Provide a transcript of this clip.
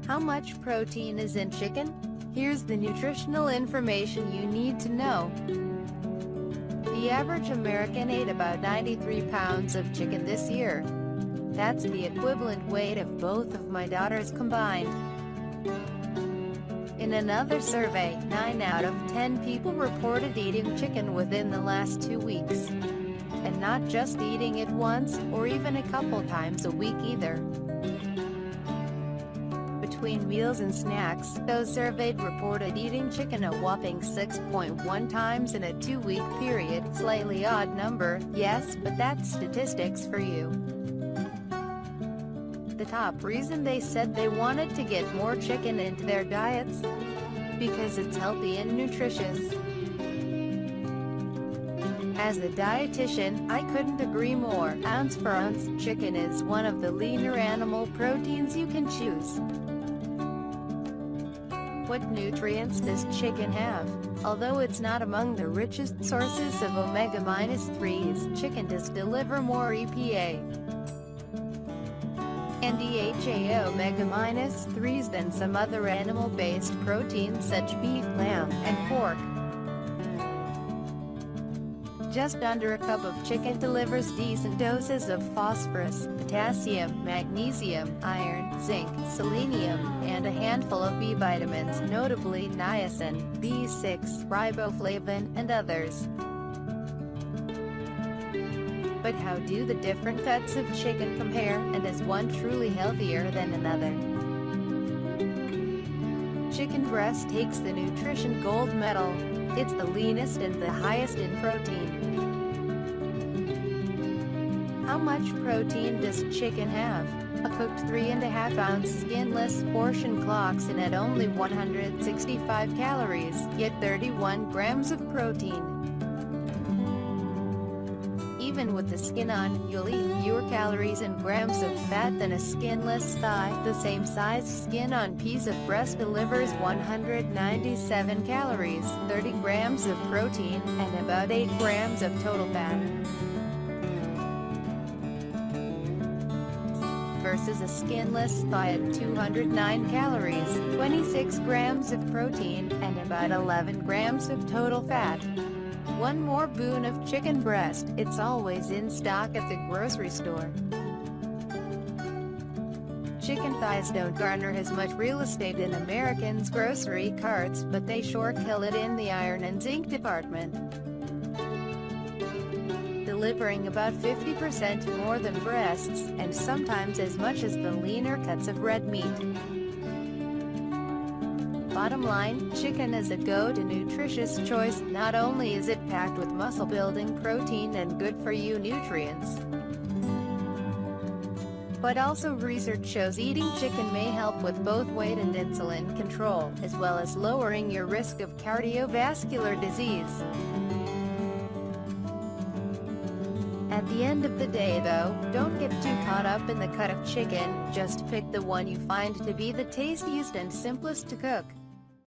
How much protein is in chicken? Here's the nutritional information you need to know. The average American ate about 93 pounds of chicken this year. That's the equivalent weight of both of my daughters combined. In another survey, 9 out of 10 people reported eating chicken within the last 2 weeks. And not just eating it once, or even a couple times a week either. Between meals and snacks, those surveyed reported eating chicken a whopping 6.1 times in a 2-week period. Slightly odd number, yes, but that's statistics for you. The top reason they said they wanted to get more chicken into their diets? Because it's healthy and nutritious. As a dietitian, I couldn't agree more. Ounce for ounce, chicken is one of the leaner animal proteins you can choose. What nutrients does chicken have? Although it's not among the richest sources of omega-3s, chicken does deliver more EPA and DHA omega-3s than some other animal-based proteins such beef, lamb, and pork. Just under a cup of chicken delivers decent doses of phosphorus, potassium, magnesium, iron, zinc, selenium, and a handful of B vitamins, notably niacin, B6, riboflavin, and others. But how do the different cuts of chicken compare, and is one truly healthier than another? Chicken breast takes the nutrition gold medal. It's the leanest and the highest in protein. How much protein does chicken have? A cooked 3.5-ounce skinless portion clocks in at only 165 calories, yet 31 grams of protein. Even with the skin on, you'll eat fewer calories and grams of fat than a skinless thigh. The same size skin-on piece of breast delivers 197 calories, 30 grams of protein, and about 8 grams of total fat. Versus a skinless thigh at 209 calories, 26 grams of protein, and about 11 grams of total fat. One more boon of chicken breast, it's always in stock at the grocery store. Chicken thighs don't garner as much real estate in Americans' grocery carts, but they sure kill it in the iron and zinc department. Delivering about 50% more than breasts, and sometimes as much as the leaner cuts of red meat. Bottom line, chicken is a go-to nutritious choice. Not only is it packed with muscle-building protein and good-for-you nutrients, but also research shows eating chicken may help with both weight and insulin control, as well as lowering your risk of cardiovascular disease. At the end of the day though, don't get too caught up in the cut of chicken, just pick the one you find to be the tastiest and simplest to cook.